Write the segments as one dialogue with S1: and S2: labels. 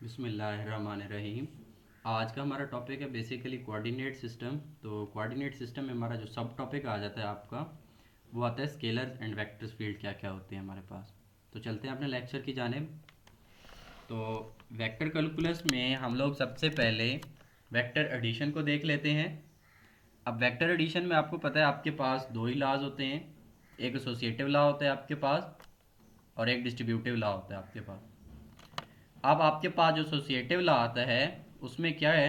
S1: बिस्मिल्लाहिर्रहमानिर्रहीम। आज का हमारा टॉपिक है बेसिकली कोऑर्डिनेट सिस्टम। तो कोऑर्डिनेट सिस्टम में हमारा जो सब टॉपिक आ जाता है आपका, वो आता है स्केलर एंड वेक्टर्स फील्ड क्या क्या होते हैं हमारे पास। तो चलते हैं अपने लेक्चर की जानिब। तो वेक्टर कैलकुलस में हम लोग सबसे पहले वेक्टर एडिशन को देख लेते हैं। अब वेक्टर एडिशन में आपको पता है आपके पास दो ही लॉज होते हैं, एक एसोसिएटिव लॉ होता है आपके पास और एक डिस्ट्रीब्यूटिव लॉ होता है आपके पास। अब आपके पास जो एसोसिएटिव लॉ आता है उसमें क्या है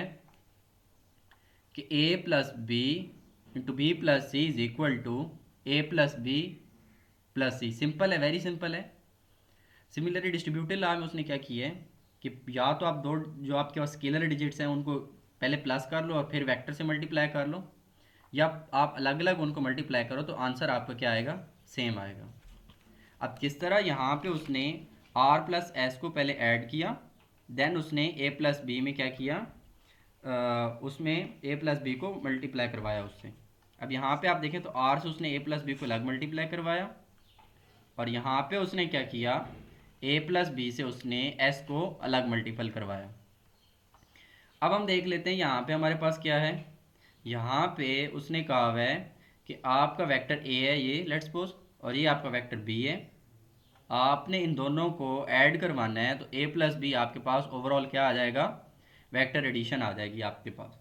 S1: कि A plus B into B plus C is equal to A plus B plus C. Simple है, वेरी सिंपल है। सिमिलरली डिस्ट्रीब्यूटिव लॉ में उसने क्या किया है कि या तो आप दो जो आपके पास स्केलर डिजिट्स हैं उनको पहले प्लस कर लो और फिर वेक्टर से मल्टीप्लाई कर लो, या आप अलग अलग उनको मल्टीप्लाई करो तो आंसर आपका क्या आएगा, सेम आएगा। अब किस तरह, यहाँ पे उसने आर प्लस एस को पहले ऐड किया, देन उसने ए प्लस बी में क्या किया, उसमें ए प्लस बी को मल्टीप्लाई करवाया उससे। अब यहाँ पे आप देखें तो आर से उसने ए प्लस बी को अलग मल्टीप्लाई करवाया और यहाँ पे उसने क्या किया, ए प्लस बी से उसने एस को अलग मल्टीपल करवाया। अब हम देख लेते हैं यहाँ पे हमारे पास क्या है। यहाँ पे उसने कहा हुआ है कि आपका वेक्टर ए है ये, लेट्स सपोज, और ये आपका वेक्टर बी है। आपने इन दोनों को ऐड करवाना है तो ए प्लस बी आपके पास ओवरऑल क्या आ जाएगा, वेक्टर एडिशन आ जाएगी आपके पास।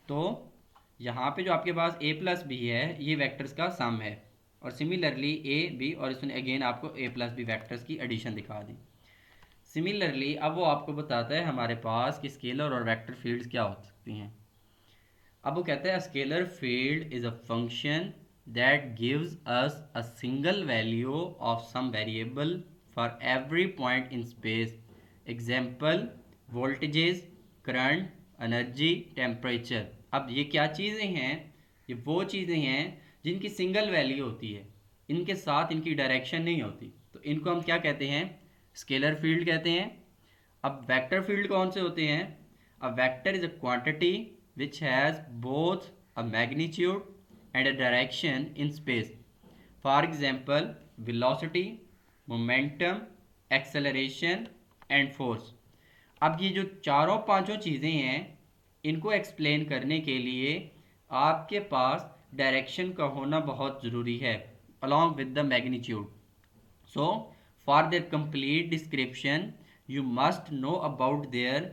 S1: तो यहाँ पे जो आपके पास ए प्लस बी है ये वेक्टर्स का सम है, और सिमिलरली ए बी, और इसने अगेन आपको ए प्लस बी वेक्टर्स की एडिशन दिखा दी। सिमिलरली अब वो आपको बताता है हमारे पास कि स्केलर और वेक्टर फील्ड्स क्या हो सकती हैं। अब वो कहता है scalar field is a function that gives us a single value of some variable for every point in space. Example voltages, current, energy, temperature. अब ये क्या चीज़ें हैं, ये वो चीज़ें हैं जिनकी सिंगल वैल्यू होती है, इनके साथ इनकी डायरेक्शन नहीं होती, तो इनको हम क्या कहते हैं, स्केलर फील्ड कहते हैं। अब वेक्टर फील्ड कौन से होते हैं, a vector is a quantity which has both a magnitude and a direction in space. For example, velocity, momentum, acceleration and force. अब ये जो चारों पांचों चीज़ें हैं इनको एक्सप्लेन करने के लिए आपके पास डायरेक्शन का होना बहुत ज़रूरी है along with the magnitude. So, for their complete description, you must know about their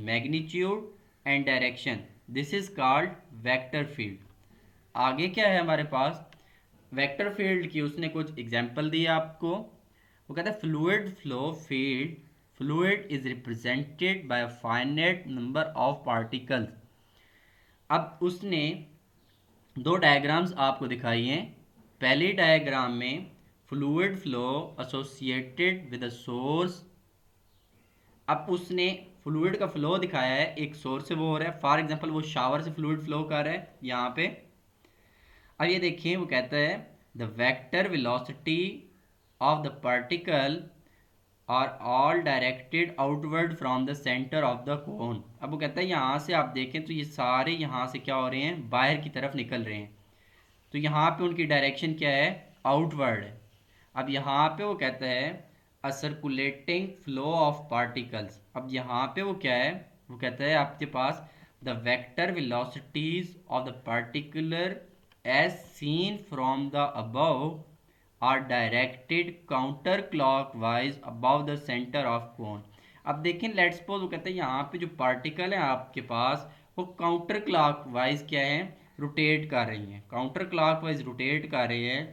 S1: magnitude and direction. This is called vector field. आगे क्या है हमारे पास, वेक्टर फील्ड की उसने कुछ एग्जाम्पल दिया आपको। वो कहता है fluid flow field, fluid is represented by a finite number of particles. अब उसने दो डायग्राम्स आपको दिखाई हैं। पहली डायग्राम में fluid flow associated with a source. अब उसने फ्लूइड का फ्लो दिखाया है, एक सोर्स से वो हो रहा है, फॉर एग्जांपल वो शावर से फ्लूइड फ्लो कर रहा है यहाँ पे। अब ये देखिए वो कहता है the vector velocity of the particle are all directed outward from the centre of the cone. अब वो कहता है यहाँ से आप देखें तो ये सारे यहाँ से क्या हो रहे हैं, बाहर की तरफ निकल रहे हैं, तो यहाँ पे उनकी डायरेक्शन क्या है, आउटवर्ड है। अब यहाँ पे वो कहता है अ सर्कुलेटिंग फ्लो ऑफ पार्टिकल्स। अब यहाँ पे वो क्या है, वो कहता है आपके पास the vector velocities of the particular as seen from the above are directed counter clockwise above the centre of cone. अब देखें लेट्स सपोज वो कहते हैं यहाँ पे जो पार्टिकल है आपके पास वो काउंटर क्लॉकवाइज क्या है, रोटेट कर रही हैं, काउंटर क्लॉकवाइज रोटेट कर रही है,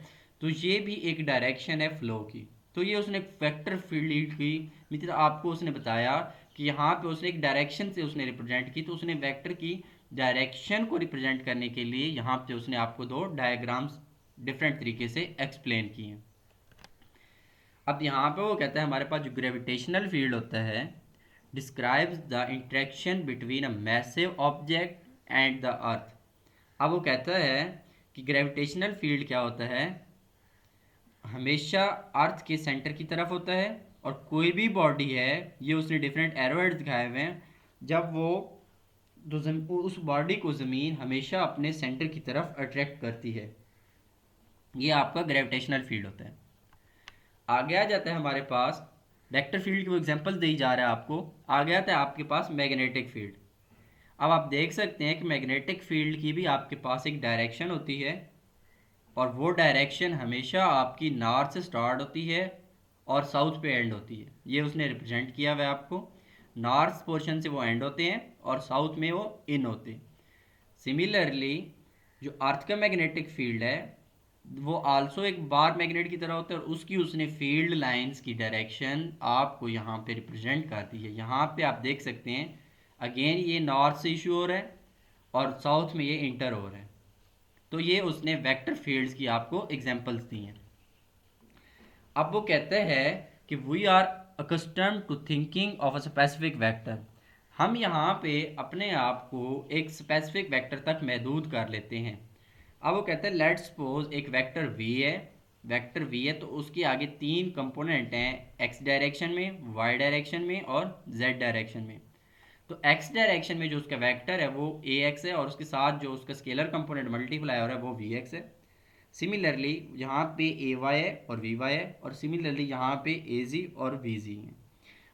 S1: तो ये भी एक डायरेक्शन है फ्लो की। तो ये उसने वेक्टर फील्ड की मतलब आपको उसने बताया कि यहाँ पे उसने एक डायरेक्शन से उसने रिप्रेजेंट की, तो उसने वेक्टर की डायरेक्शन को रिप्रेजेंट करने के लिए यहाँ पे उसने आपको दो डायग्राम्स डिफरेंट तरीके से एक्सप्लेन किए हैं। अब यहाँ पे वो कहता है हमारे पास जो ग्रेविटेशनल फील्ड होता है describes the interaction between a massive object and the earth. अब वो कहता है कि ग्रेविटेशनल फील्ड क्या होता है, हमेशा अर्थ के सेंटर की तरफ होता है, और कोई भी बॉडी है, ये उसने डिफरेंट एरोइड्स दिखाए हुए हैं, जब वो उस बॉडी को ज़मीन हमेशा अपने सेंटर की तरफ अट्रैक्ट करती है, ये आपका ग्रेविटेशनल फील्ड होता है। आगे आ जाता है हमारे पास वेक्टर फील्ड की वो एग्जांपल्स दी जा रहा है आपको। आ गया था आपके पास मैग्नेटिक फील्ड। अब आप देख सकते हैं कि मैग्नेटिक फील्ड की भी आपके पास एक डायरेक्शन होती है, और वो डायरेक्शन हमेशा आपकी नॉर्थ से स्टार्ट होती है और साउथ पे एंड होती है। ये उसने रिप्रेजेंट किया हुआ है आपको। नॉर्थ पोर्शन से वो एंड होते हैं और साउथ में वो इन होते हैं। सिमिलरली जो अर्थ का मैग्नेटिक फील्ड है वो आल्सो एक बार मैग्नेट की तरह होता है, और उसकी उसने फील्ड लाइंस की डायरेक्शन आपको यहाँ पे रिप्रेजेंट कर दी है। यहाँ पे आप देख सकते हैं अगेन ये नॉर्थ से इशू हो रहा है और साउथ में ये इंटर हो रहा है। तो ये उसने वेक्टर फील्ड्स की आपको एग्जांपल्स दी हैं। अब वो कहते हैं कि we are accustom to thinking of a specific vector. हम यहाँ पे अपने आप को एक स्पेसिफिक वेक्टर तक महदूद कर लेते हैं। अब वो कहते हैं लेट्स सपोज एक वेक्टर वी है। वेक्टर वी है तो उसके आगे तीन कंपोनेंट हैं, एक्स डायरेक्शन में, वाई डायरेक्शन में और जेड डायरेक्शन में। तो एक्स डायरेक्शन में जो उसका वेक्टर है वो ए एक्स है, और उसके साथ जो उसका स्केलर कंपोनेंट मल्टीप्लाई हो रहा है वो वी एक्स है। सिमिलरली यहाँ पे ए वाई है और वी वाई है, और सिमिलरली यहाँ पे ए जी और वी जी है।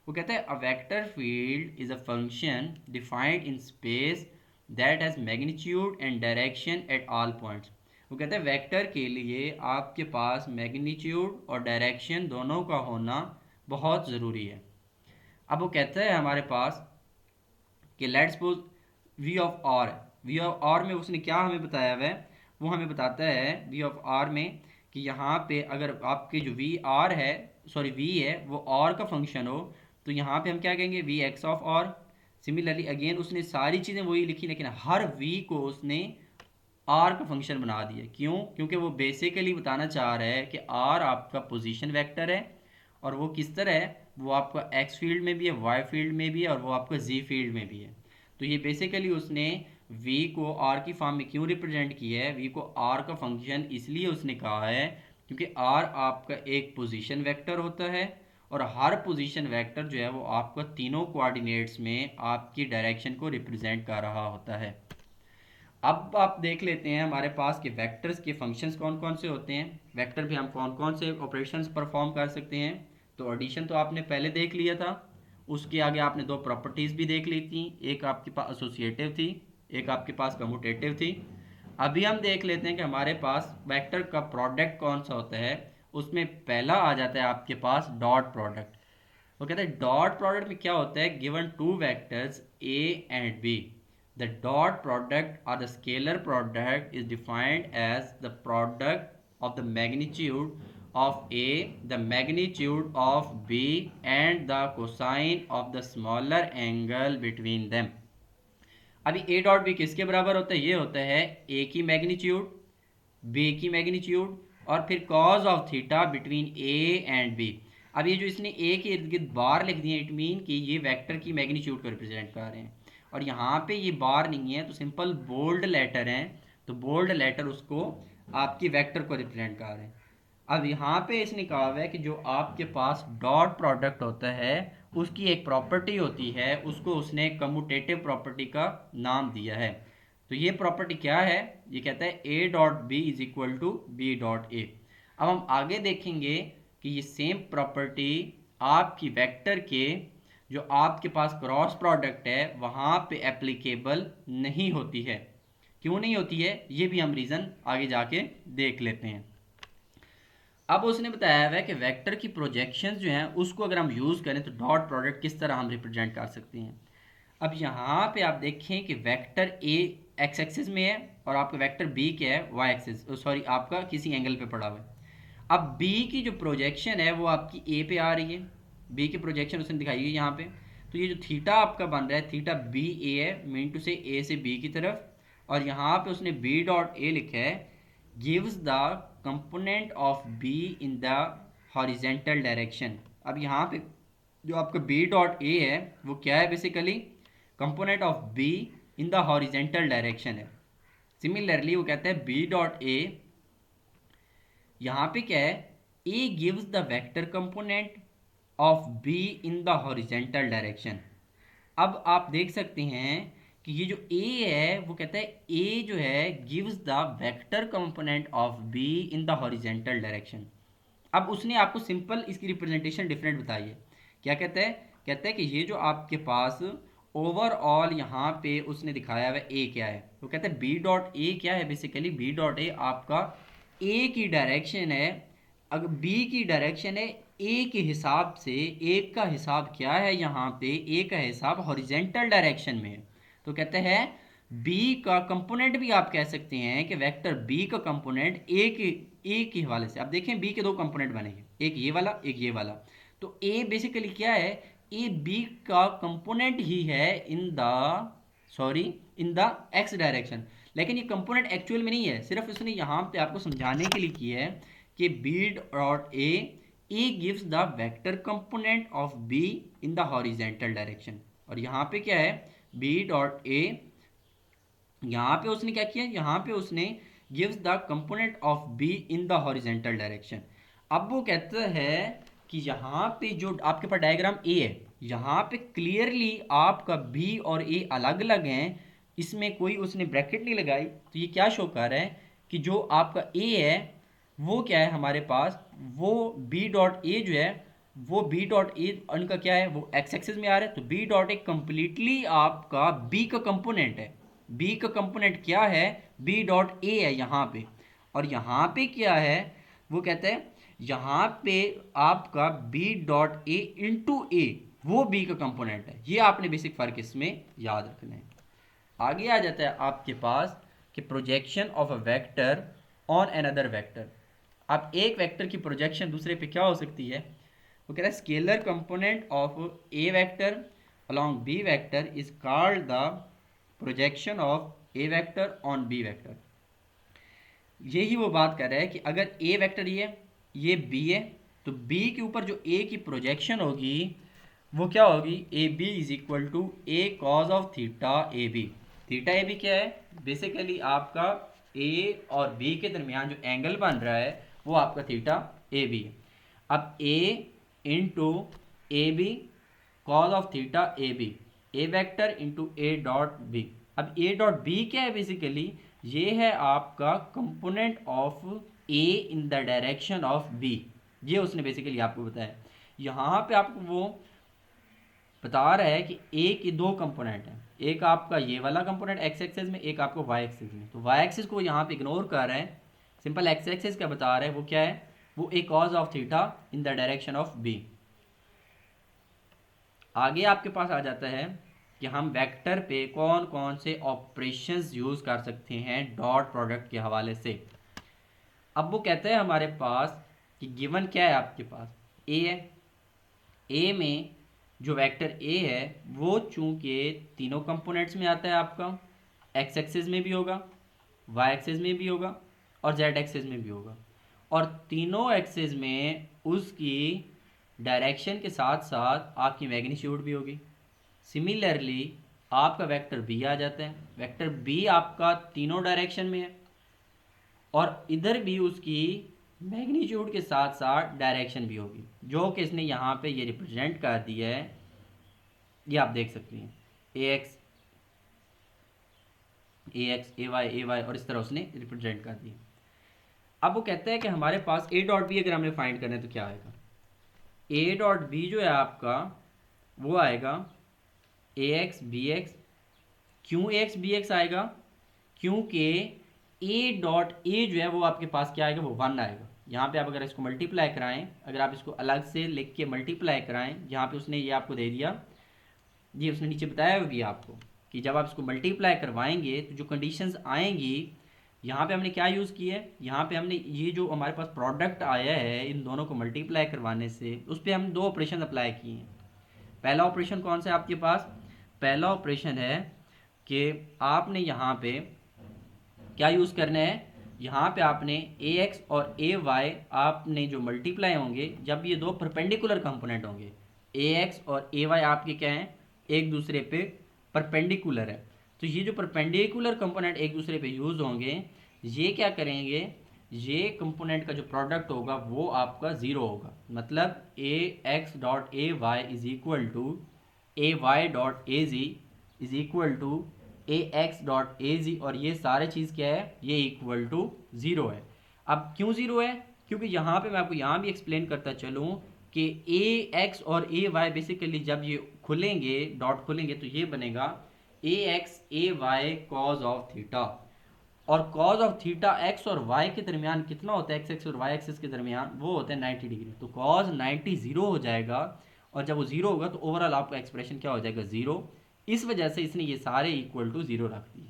S1: वो कहता है a vector field is a function defined in space that has magnitude and direction at all points. वो कहते हैं वेक्टर के लिए आपके पास मैग्नीट्यूड और डायरेक्शन दोनों का होना बहुत ज़रूरी है। अब वो कहता है हमारे पास कि let's suppose V of R. V of R में उसने क्या हमें बताया हुआ है, वो हमें बताता है वी ऑफ आर में कि यहाँ पे अगर आपके जो वी आर है, सॉरी वी है, वो आर का फंक्शन हो, तो यहाँ पे हम क्या कहेंगे, V X of R. Similarly again उसने सारी चीज़ें वही लिखी, लेकिन हर वी को उसने आर का फंक्शन बना दिया। क्यों? क्योंकि वो बेसिकली बताना चाह रहा है कि आर आपका पोजीशन वेक्टर है, और वो किस तरह है, वो आपका एक्स फील्ड में भी है, वाई फील्ड में भी है, और वो आपका जी फील्ड में भी है। तो ये बेसिकली उसने वी को आर की फॉर्म में क्यों रिप्रेजेंट किया है, वी को आर का फंक्शन इसलिए उसने कहा है क्योंकि आर आपका एक पोजीशन वेक्टर होता है, और हर पोजीशन वेक्टर जो है वो आपका तीनों कोऑर्डिनेट्स में आपकी डायरेक्शन को रिप्रेजेंट कर रहा होता है। अब आप देख लेते हैं हमारे पास कि वेक्टर्स के फंक्शंस कौन कौन से होते हैं, वेक्टर भी हम कौन कौन से ऑपरेशंस परफॉर्म कर सकते हैं। तो एडिशन तो आपने पहले देख लिया था, उसके आगे आपने दो प्रॉपर्टीज़ भी देख ली थी, एक आपके पास एसोसिएटिव थी, एक आपके पास कम्यूटेटिव थी। अभी हम देख लेते हैं कि हमारे पास वेक्टर का प्रोडक्ट कौन सा होता है। उसमें पहला आ जाता है आपके पास डॉट प्रोडक्ट। वो कहते हैं डॉट प्रोडक्ट में क्या होता है, given two vectors A and B, the dot product or the scalar product is defined as the product of the magnitude of A, the magnitude of B and the cosine of the smaller angle between them। अभी A dot B किसके बराबर होता है, ये होता है A की magnitude, B की मैग्नीट्यूड, और फिर cause of theta between A and B। अब ये जो इसने A के इर्द गिर्द बार लिख दिए, इट मीन कि ये वेक्टर की मैग्नीट्यूड को रिप्रेजेंट कर रहे हैं, और यहाँ पे ये बार नहीं है तो सिंपल बोल्ड लेटर हैं, तो बोल्ड लेटर उसको आपकी वेक्टर को रिप्रेजेंट कर रहे हैं। अब यहाँ पे इसने कहा हुआ है कि जो आपके पास डॉट प्रोडक्ट होता है उसकी एक प्रॉपर्टी होती है, उसको उसने कम्यूटेटिव प्रॉपर्टी का नाम दिया है। तो ये प्रॉपर्टी क्या है, ये कहता है A dot B is equal to B dot A. अब हम आगे देखेंगे कि ये सेम प्रॉपर्टी आपकी वेक्टर के जो आपके पास क्रॉस प्रोडक्ट है वहाँ पे एप्लीकेबल नहीं होती है। क्यों नहीं होती है, ये भी हम रीज़न आगे जाके देख लेते हैं। अब उसने बताया हुआ है कि वेक्टर की प्रोजेक्शंस जो हैं उसको अगर हम यूज़ करें तो डॉट प्रोडक्ट किस तरह हम रिप्रेजेंट कर सकते हैं। अब यहाँ पे आप देखें कि वेक्टर ए एक्स एक्सिस में है, और आपका वेक्टर बी क्या है, वाई एक्सिस, सॉरी आपका किसी एंगल पे पड़ा हुआ है। अब बी की जो प्रोजेक्शन है वो आपकी ए पे आ रही है, बी की प्रोजेक्शन उसने दिखाई है यहाँ पे। तो ये जो थीटा आपका बन रहा है, थीटा बी ए है, मीन टू से ए से बी की तरफ, और यहाँ पे उसने बी डॉट ए लिखा है, gives the component of B in the horizontal direction. अब यहाँ पे जो आपका बी डॉट ए है वो क्या है, basically component of B in the horizontal direction है। सिमिलरली वो कहता है बी डॉट ए, यहाँ पे क्या है, ए gives the vector component of B in the horizontal direction. अब आप देख सकते हैं कि ये जो ए है वो कहता है ए जो है gives the vector component of B in the horizontal direction. अब उसने आपको सिंपल इसकी रिप्रेजेंटेशन डिफरेंट बताई है क्या कहता है? कहता है कि ये जो आपके पास ओवरऑल यहाँ पे उसने दिखाया हुआ ए क्या है, तो कहते हैं बी डॉट ए क्या है, बेसिकली बी डॉट ए आपका ए की डायरेक्शन है। अगर बी की डायरेक्शन है ए के हिसाब से, ए का हिसाब क्या है यहाँ पे, ए का हिसाब हॉरिजेंटल डायरेक्शन में है। तो कहते हैं बी का कंपोनेंट भी आप कह सकते हैं कि वेक्टर बी का कंपोनेंट ए के हवाले से, आप देखें बी के दो कंपोनेंट बनेंगे, एक ये वाला एक ये वाला। तो ए बेसिकली क्या है, ए बी का कंपोनेंट ही है इन द एक्स डायरेक्शन। लेकिन ये कंपोनेंट एक्चुअल में नहीं है, सिर्फ इसने यहाँ पे आपको समझाने के लिए किया है कि B dot A gives the vector component of B in the horizontal direction. और यहाँ पे क्या है, बी डॉट ए, यहाँ पे उसने क्या किया, यहाँ पे उसने gives the component of B in the horizontal direction. अब वो कहता है कि यहाँ पे जो आपके पास डायग्राम ए है, यहाँ पे क्लियरली आपका बी और ए अलग अलग हैं, इसमें कोई उसने ब्रैकेट नहीं लगाई, तो ये क्या शो कर रहा है कि जो आपका ए है वो क्या है हमारे पास, वो बी डॉट ए जो है वो बी डॉट ए उनका क्या है, वो एक्स एक्सिस में आ रहा है। तो बी डॉट ए कंप्लीटली आपका बी का कंपोनेंट है। बी का कंपोनेंट क्या है, बी डॉट ए है यहाँ पे। और यहाँ पे क्या है, वो कहते हैं यहाँ पे आपका बी डॉट ए इंटू ए वो बी का कंपोनेंट है। ये आपने बेसिक फर्क इसमें याद रखना है। आगे आ जाता है आपके पास कि projection of a vector on another vector. अब एक वेक्टर की प्रोजेक्शन दूसरे पे क्या हो सकती है, वो कह रहा है scalar component of A vector along B vector is called the projection of A vector on B vector. यही वो बात कर रहा है कि अगर ए वेक्टर ये बी है, तो बी के ऊपर जो ए की प्रोजेक्शन होगी वो क्या होगी, A B is equal to A cos of theta A B. Theta A B क्या है, बेसिकली आपका ए और बी के दरमियान जो एंगल बन रहा है वो आपका थीटा ए बी है। अब A into A B cos of theta A B, A vector into A dot B. अब ए डॉट बी क्या है, बेसिकली ये है आपका component of A in the direction of B. ये उसने बेसिकली आपको बताया। यहाँ पे आपको वो बता रहा है कि ए के दो कंपोनेंट हैं, एक आपका ये वाला कंपोनेंट एक्स एक्सिस में, एक आपको वाई एक्सिस में। तो वाई एक्सिस को यहाँ पे इग्नोर कर रहे हैं, सिंपल एक्स एक्सिस क्या बता रहे हैं, वो क्या है, वो A cos of theta in the direction of B. आगे आपके पास आ जाता है कि हम वेक्टर पे कौन कौन से ऑपरेशंस यूज़ कर सकते हैं डॉट प्रोडक्ट के हवाले से। अब वो कहते हैं हमारे पास कि गिवन क्या है, आपके पास ए है, ए में जो वेक्टर ए है वो चूंकि तीनों कंपोनेंट्स में आता है, आपका एक्स एक्सिस में भी होगा, वाई एक्सिस में भी होगा और जेड एक्सिस में भी होगा, और तीनों एक्सिस में उसकी डायरेक्शन के साथ साथ आपकी मैग्नीट्यूड भी होगी। सिमिलरली आपका वेक्टर बी आ जाता है, वेक्टर बी आपका तीनों डायरेक्शन में है और इधर भी उसकी मैग्नीट्यूड के साथ साथ डायरेक्शन भी होगी, जो कि इसने यहाँ पे ये रिप्रेजेंट कर दिया है। ये आप देख सकते हैं ए एक्स ए वाई और इस तरह उसने रिप्रेजेंट कर दिया। अब वो कहता है कि हमारे पास ए डॉट बी अगर हमने फाइंड करना है तो क्या आएगा, ए डॉट बी जो है आपका वो आएगा ए एक्स बी एक्स। क्यों ए एक्स बी एक्स आएगा, क्योंकि ए डॉट ए जो है वो आपके पास क्या आएगा, वो 1 आएगा। यहाँ पे आप अगर इसको मल्टीप्लाई कराएं, अगर आप इसको अलग से लिख के मल्टीप्लाई कराएं, यहाँ पे उसने ये आपको दे दिया, ये उसने नीचे बताया भी आपको कि जब आप इसको मल्टीप्लाई करवाएंगे तो जो कंडीशंस आएंगी, यहाँ पे हमने क्या यूज़ किया है, यहाँ पे हमने ये जो हमारे पास प्रोडक्ट आया है इन दोनों को मल्टीप्लाई करवाने से, उस पर हम दो ऑपरेशन अप्लाई किए हैं। पहला ऑपरेशन कौन सा है आपके पास, पहला ऑपरेशन है कि आपने यहाँ पे क्या यूज़ करना है, यहाँ पे आपने ए एक्स और ए वाई आपने जो मल्टीप्लाई होंगे, जब ये दो परपेंडिकुलर कंपोनेंट होंगे, ए एक्स और ए वाई आपके क्या हैं, एक दूसरे पे परपेंडिकुलर है, तो ये जो परपेंडिकुलर कंपोनेंट एक दूसरे पे यूज़ होंगे, ये क्या करेंगे, ये कंपोनेंट का जो प्रोडक्ट होगा वो आपका ज़ीरो होगा। मतलब A X dot A Y is equal to A Y dot A G is equal to A X dot A G, और ये सारे चीज़ क्या है, ये इक्वल टू ज़ीरो है। अब क्यों ज़ीरो है, क्योंकि यहाँ पे मैं आपको यहाँ भी एक्सप्लेन करता चलूँ कि ए एक्स और ए वाई बेसिकली जब ये खुलेंगे, डॉट खुलेंगे, तो ये बनेगा A X A Y cos of theta. और कॉज ऑफ थीटा एक्स और वाई के दरमियान कितना होता है, एक्स एक्स और वाई एक्सिस के दरमियान, वो होता है 90 डिग्री। तो कॉज 90 जीरो हो जाएगा, और जब वो जीरो होगा तो ओवरऑल आपका एक्सप्रेशन क्या हो जाएगा, जीरो। इस वजह से इसने ये सारे इक्वल टू जीरो रख दिए।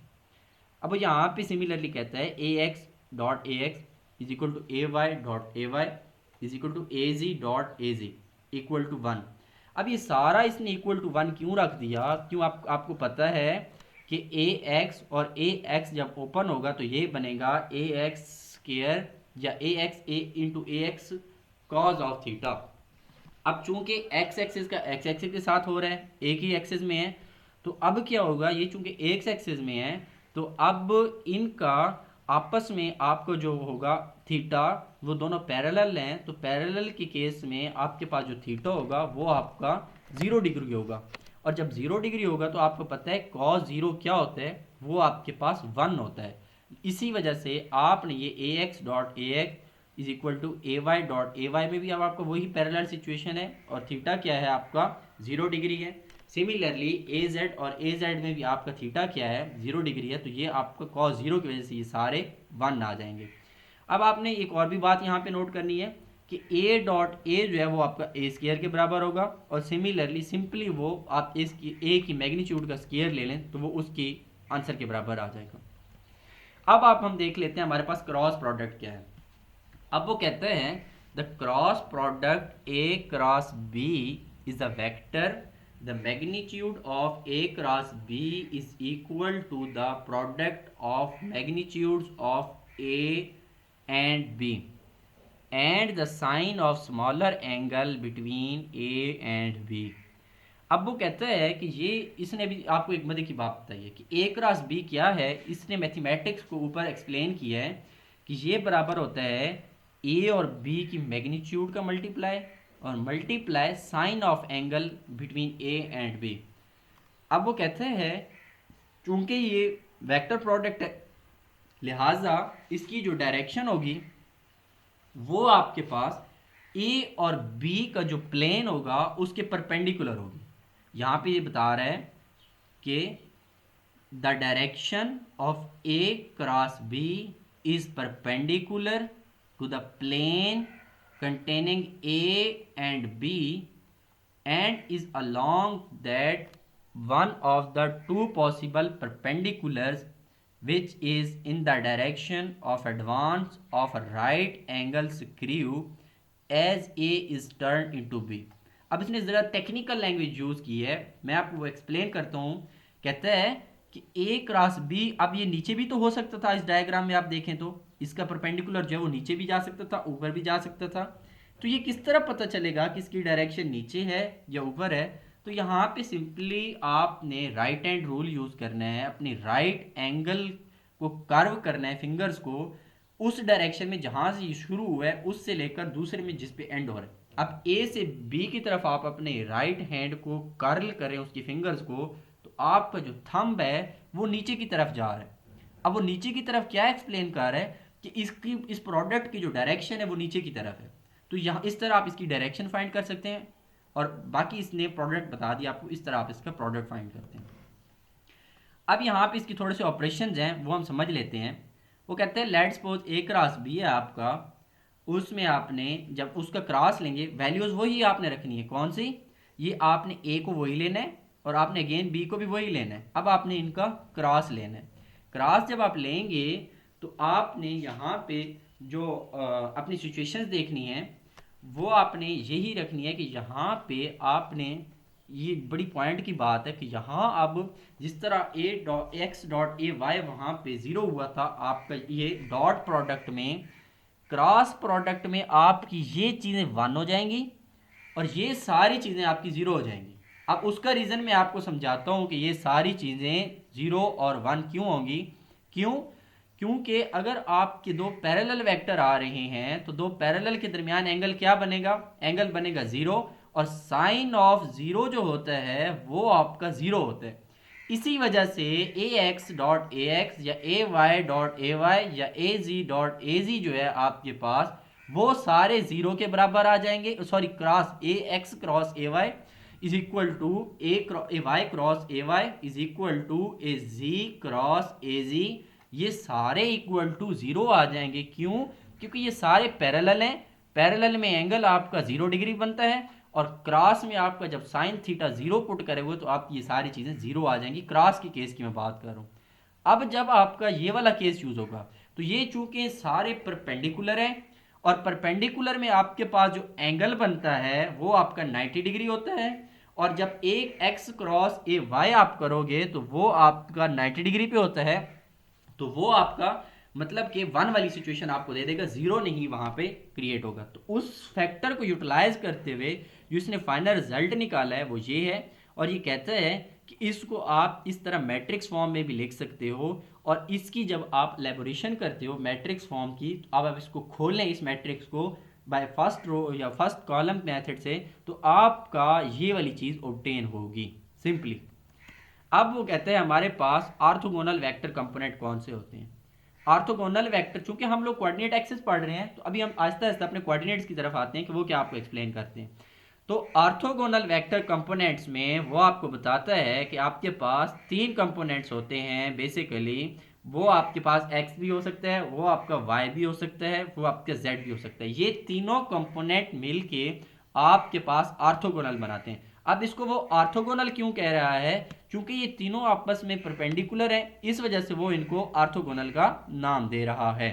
S1: अब यहाँ पे सिमिलरली कहता है A X dot A X is equal to A Y dot A Y is equal to A G dot A G equal to one. अब ये सारा इसने इक्वल टू वन क्यों रख दिया, क्यों आपको पता है कि ए एक्स और ए एक्स जब ओपन होगा तो ये बनेगा ए एक्स स्केयर या A X A into A X cos of theta. अब चूंकि एक्स एक्सिस का एक्स एक्सिस के साथ हो रहा है, एक ही एक्सिस में है, तो अब क्या होगा, ये चूंकि एक्स एक्सिस में है तो अब इनका आपस में आपको जो होगा थीटा, वो दोनों पैरेलल हैं, तो पैरेलल के केस में आपके पास जो थीटा होगा वो आपका 0 डिग्री होगा। और जब 0 डिग्री होगा तो आपको पता है कॉस 0 क्या होता है, वो आपके पास 1 होता है। इसी वजह से आपने ये A X dot A X is equal to A Y dot A Y में भी अब आपका वही पैरेलल सिचुएशन है, और थीटा क्या है आपका 0 डिग्री है। सिमिलरली ए जेड और ए जेड में भी आपका थीटा क्या है 0 डिग्री है, तो ये आपका कॉस 0 की वजह से ये सारे 1 आ जाएंगे। अब आपने एक और भी बात यहाँ पे नोट करनी है कि ए डॉट ए जो है वो आपका ए स्केयर के बराबर होगा, और सिमिलरली सिंपली वो आप इसकी ए की मैग्नीट्यूड का स्केयर ले लें तो वो उसकी आंसर के बराबर आ जाएगा। अब हम देख लेते हैं हमारे पास क्रॉस प्रोडक्ट क्या है। अब वो कहते हैं the cross product A cross B is a vector, the magnitude of a cross b is equal to the product of magnitudes of a and b and the sine of smaller angle between a and b। अब वो कहता है कि ये इसने भी आपको एक मजे की बात बताई है कि ए क्रॉस बी क्या है, इसने मैथमेटिक्स को ऊपर एक्सप्लेन किया है कि ये बराबर होता है ए और बी की मैग्नीट्यूड का मल्टीप्लाई और multiply sine of angle between A and B. अब वो कहते हैं चूंकि ये वेक्टर प्रोडक्ट है, लिहाजा इसकी जो डायरेक्शन होगी वो आपके पास ए और बी का जो प्लेन होगा उसके परपेंडिकुलर होगी। यहाँ पे ये बता रहा है कि the direction of A cross B is perpendicular to the plane containing A and B and is along that one of the two possible perpendiculars which is in the direction of advance of a right angle screw as A is turned into B। अब इसने ज़रा technical language use की है, मैं आपको वो explain करता हूँ। कहता है कि A क्रॉस B, अब ये नीचे भी तो हो सकता था, इस डायग्राम में आप देखें तो इसका परपेंडिकुलर जो है वो नीचे भी जा सकता था, ऊपर भी जा सकता था। तो ये किस तरह पता चलेगा कि इसकी डायरेक्शन नीचे है या ऊपर है, तो यहाँ पे सिंपली आपने राइट हैंड रूल यूज़ करना है, अपनी राइट एंगल को कर्व करना है फिंगर्स को उस डायरेक्शन में जहाँ से ये शुरू हुआ है उससे लेकर दूसरे में जिस पे एंड हो रहा है। अब ए से बी की तरफ आप अपने राइट हैंड को कर्ल करें उसकी फिंगर्स को, तो आपका जो थंब है वो नीचे की तरफ जा रहा है। अब वो नीचे की तरफ क्या एक्सप्लेन कर रहा है कि इसकी इस प्रोडक्ट की जो डायरेक्शन है वो नीचे की तरफ है। तो यहाँ इस तरह आप इसकी डायरेक्शन फाइंड कर सकते हैं, और बाकी इसने प्रोडक्ट बता दिया आपको, इस तरह आप इसका प्रोडक्ट फाइंड करते हैं। अब यहाँ पे इसकी थोड़े से ऑपरेशंस हैं वो हम समझ लेते हैं। वो कहते हैं let's suppose A cross B है आपका, उसमें आपने जब उसका क्रॉस लेंगे वैल्यूज़ वही आपने रखनी है। कौन सी, ये आपने ए को वही लेना है और आपने अगेन बी को भी वही लेना है। अब आपने इनका क्रॉस लेना है। क्रॉस जब आप लेंगे तो आपने यहाँ पे जो अपनी सिचुएशंस देखनी है वो आपने यही रखनी है कि यहाँ पे आपने, ये बड़ी पॉइंट की बात है कि यहाँ अब जिस तरह A dot X dot A Y वहाँ पे 0 हुआ था, आपका ये डॉट प्रोडक्ट में क्रॉस प्रोडक्ट में आपकी ये चीज़ें 1 हो जाएंगी और ये सारी चीज़ें आपकी 0 हो जाएंगी। अब उसका रीज़न मैं आपको समझाता हूँ कि ये सारी चीज़ें 0 और 1 क्यों होंगी। क्योंकि अगर आपके दो पैरेलल वेक्टर आ रहे हैं तो दो पैरेलल के दरमियान एंगल क्या बनेगा, एंगल बनेगा 0, और साइन ऑफ 0 जो होता है वो आपका 0 होता है। इसी वजह से ए एक्स डॉट ए एक्स या ए वाई डॉट ए वाई या ए जी डॉट ए जी जो है आपके पास वो सारे जीरो के बराबर आ जाएंगे, sorry cross A X cross A Y is equal to A Y cross A Y is equal to A G cross A G. ये सारे इक्वल टू जीरो आ जाएंगे। क्यों? क्योंकि ये सारे पैरेलल हैं। पैरेलल में एंगल आपका 0 डिग्री बनता है, और क्रॉस में आपका जब साइन थीटा जीरो पुट करेंगे तो आप ये सारी चीज़ें जीरो आ जाएंगी। क्रॉस की केस की मैं बात कर रहा हूँ। अब जब आपका ये वाला केस यूज होगा तो ये चूंकि सारे परपेंडिकुलर हैं, और परपेंडिकुलर में आपके पास जो एंगल बनता है वो आपका 90 डिग्री होता है। और जब एक एक्स क्रॉस ए वाई आप करोगे तो वो आपका 90 डिग्री पे होता है। तो वो आपका मतलब कि वन वाली सिचुएशन आपको दे देगा, जीरो नहीं वहां पे क्रिएट होगा। तो उस फैक्टर को यूटिलाइज करते हुए जो इसने फाइनल रिजल्ट निकाला है वो ये है। और ये कहता है कि इसको आप इस तरह मैट्रिक्स फॉर्म में भी लिख सकते हो, और इसकी जब आप लेबोरेशन करते हो मैट्रिक्स फॉर्म की, तो अब आप इसको खोल लें इस मैट्रिक्स को बाय फर्स्ट रो या फर्स्ट कॉलम मेथड से, तो आपका ये वाली चीज़ ऑब्टेन होगी सिंपली। अब वो कहते हैं हमारे पास ऑर्थोगोनल वेक्टर कंपोनेंट कौन से होते हैं। ऑर्थोगोनल वेक्टर, चूंकि हम लोग कोऑर्डिनेट एक्सिस पढ़ रहे हैं तो अभी हम आहिस्ता आहिस्ता अपने कोऑर्डिनेट्स की तरफ आते हैं कि वो क्या आपको एक्सप्लेन करते हैं। तो ऑर्थोगोनल वेक्टर कंपोनेंट्स में वो आपको बताता है कि आपके पास तीन कंपोनेंट्स होते हैं बेसिकली। वो आपके पास x भी हो सकता है, वो आपका y भी हो सकता है, वो आपका z भी हो सकता है। ये तीनों कंपोनेंट मिलके आपके पास ऑर्थोगोनल बनाते हैं। अब इसको वो ऑर्थोगोनल क्यों कह रहा है? क्योंकि ये तीनों आपस में परपेंडिकुलर हैं, इस वजह से वो इनको ऑर्थोगोनल का नाम दे रहा है।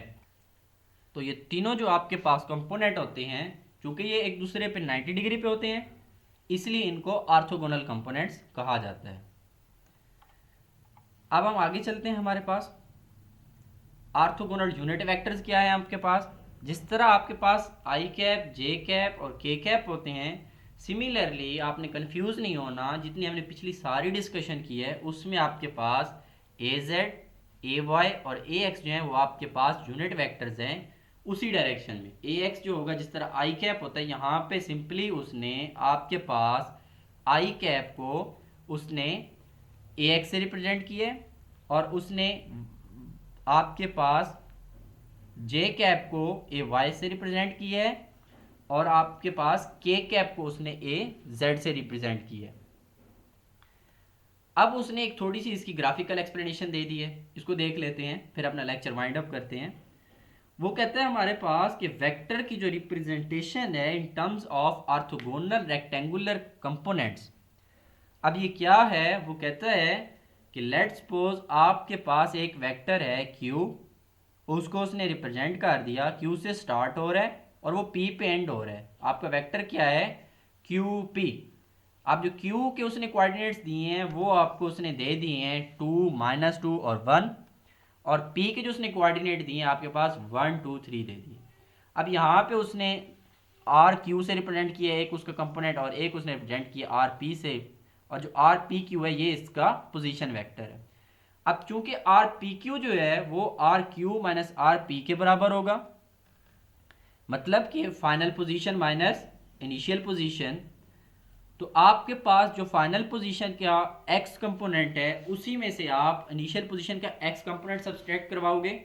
S1: तो ये तीनों जो आपके पास कंपोनेंट होते हैं, क्योंकि ये एक दूसरे पे 90 डिग्री पे होते हैं, इसलिए इनको ऑर्थोगोनल कंपोनेंट्स कहा जाता है। अब हम आगे चलते हैं। हमारे पास ऑर्थोगोनल यूनिट वेक्टर्स क्या है आपके पास। जिस तरह आपके पास आई कैप, जे कैप और के कैप होते हैं, सिमिलरली आपने कंफ्यूज नहीं होना, जितनी हमने पिछली सारी डिस्कशन की है उसमें आपके पास ए जेड, ए वाई और ए एक्स जो है वो आपके पास यूनिट वेक्टर्स हैं उसी डायरेक्शन में। ए एक्स जो होगा, जिस तरह आई कैप होता है, यहाँ पे सिंपली उसने आपके पास आई कैप को उसने ए एक्स से रिप्रेजेंट किया, और उसने आपके पास जे कैप को ए वाई से रिप्रेजेंट किया है, और आपके पास के कैप को उसने ए जेड से रिप्रेजेंट किया है। अब उसने एक थोड़ी सी इसकी ग्राफिकल एक्सप्लेनेशन दे दी है, इसको देख लेते हैं फिर अपना लेक्चर वाइंड अप करते हैं। वो कहता है हमारे पास कि वेक्टर की जो रिप्रेजेंटेशन है in terms of orthogonal rectangular components. अब ये क्या है? वो कहता है कि लेट्स सपोज आपके पास एक वेक्टर है क्यू, उसको उसने रिप्रेजेंट कर दिया, क्यू से स्टार्ट हो रहा है और वो पी पे एंड हो रहा है। आपका वेक्टर क्या है? Q P. अब जो क्यू के उसने कोऑर्डिनेट्स दिए हैं वो आपको उसने दे दिए हैं 2, -2 और 1, और पी के जो उसने कोऑर्डिनेट दिए हैं आपके पास 1, 2, 3 दे दिए। अब यहाँ पे उसने आर क्यू से रिप्रेजेंट किया एक उसका कंपोनेंट, और एक उसने रिप्रेजेंट किया आर पी से, और जो आर पी क्यू है ये इसका पोजीशन वेक्टर है। अब चूंकि आर पी क्यू जो है वो R Q minus R P के बराबर होगा, मतलब कि final position minus initial position. तो आपके पास जो फाइनल पोजीशन का एक्स कंपोनेंट है उसी में से आप इनिशियल पोजीशन का एक्स कंपोनेंट सब्सट्रैक्ट करवाओगे,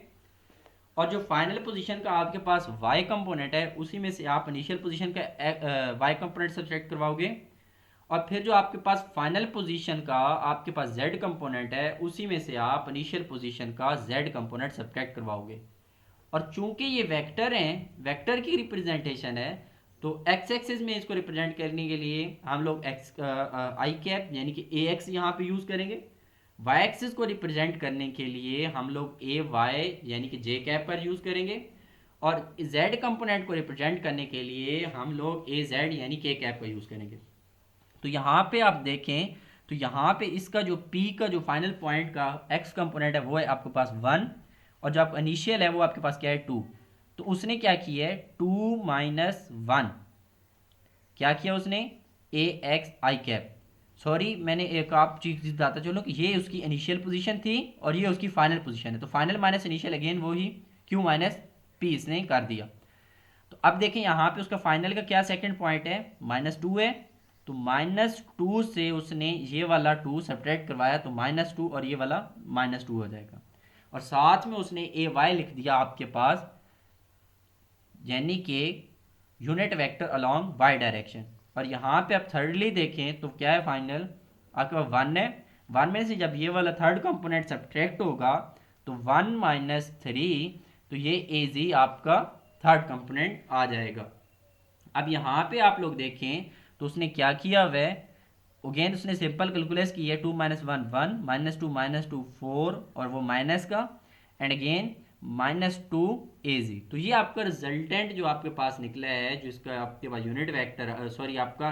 S1: और जो फाइनल पोजीशन का आपके पास वाई कंपोनेंट है उसी में से आप इनिशियल पोजीशन का वाई कंपोनेंट सब्सट्रैक्ट करवाओगे, और फिर जो आपके पास फाइनल पोजीशन का आपके पास z कंपोनेंट है उसी में से आप इनिशियल पोजीशन का z कंपोनेंट सब्ट्रैक्ट करवाओगे। और चूंकि ये वेक्टर हैं, वेक्टर की रिप्रेजेंटेशन है, तो एक्स एक्सिस में इसको रिप्रेजेंट करने के लिए हम लोग एक्स आई कैप यानी कि ए एक्स यहाँ पे यूज़ करेंगे। वाई एक्सिस को रिप्रेजेंट करने के लिए हम लोग ए वाई यानी कि जे कैप पर यूज़ करेंगे, और z कंपोनेंट को रिप्रेजेंट करने के लिए हम लोग ए जेड यानी के कैप का यूज़ करेंगे। तो यहाँ पे आप देखें तो यहाँ पे इसका जो P का जो फाइनल पॉइंट का x कंपोनेंट है वो है आपके पास 1, और जो आपका इनिशियल है वो आपके पास क्या है 2। तो उसने क्या किया है 2 - 1, क्या किया उसने ए एक्स आई कैप। सॉरी मैंने एक आप चीज़ बताता चलो कि ये उसकी इनिशियल पोजीशन थी और ये उसकी फाइनल पोजीशन है, तो फाइनल माइनस इनिशियल अगेन वो ही Q माइनस P इसने कर दिया। तो अब देखें यहाँ पे उसका फाइनल का क्या सेकंड पॉइंट है -2 है, तो -2 से उसने ये वाला 2 सब्ट्रैक्ट करवाया, तो -2 और ये वाला -2 हो जाएगा, और साथ में उसने ए वाई लिख दिया आपके पास यानी कि unit vector along Y direction. और यहाँ पे आप थर्डली देखें तो क्या है, फाइनल आपके पास 1 है। 1 में से जब ये वाला थर्ड कंपोनेंट सब्ट्रैक्ट होगा तो 1 - 3, तो ये ए जी आपका थर्ड कंपोनेंट आ जाएगा। अब यहाँ पे आप लोग देखें तो उसने क्या किया हुआ है, अगेन उसने सिंपल कैलकुलस की है, 2 - 1 1, -2 - 2 4, और वो माइनस का, एंड अगेन -2 AZ। तो ये आपका रिजल्टेंट जो आपके पास निकला है, जो इसका आपके पास यूनिट वेक्टर सॉरी आपका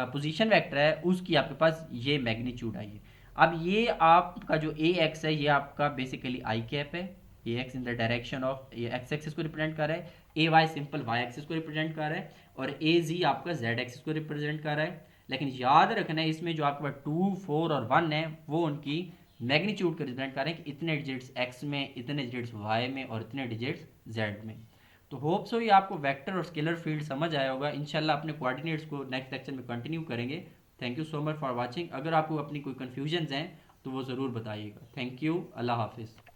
S1: पोजीशन वेक्टर है, उसकी आपके पास ये मैग्नीट्यूड आई है। अब ये आपका जो ए एक्स है ये आपका बेसिकली आई कैप है। A X in the direction of ये एक्स एक्सिस को रिप्रेजेंट कर रहा है, A Y simple Y axis को रिप्रेजेंट कर रहा है, और ए जी आपका जेड एक्सिस को रिप्रेजेंट कर रहा है। लेकिन याद रखना है इसमें जो आपके पास 2 4 और 1 है वो उनकी मैग्नीट्यूड को रिप्रेजेंट कर रहे हैं कि इतने डिजिट्स एक्स में, इतने डिजिट्स वाई में, और इतने डिजिट्स जेड में। तो होप सो ये आपको वेक्टर और स्केलर फील्ड समझ आया होगा। इंशाल्लाह अपने कोऑर्डिनेट्स को नेक्स्ट लेक्चर में कंटिन्यू करेंगे। Thank you so much for watching. अगर आपको अपनी कोई कन्फ्यूजन्स हैं तो वो ज़रूर बताइएगा। थैंक यू, अल्लाह हाफिज़।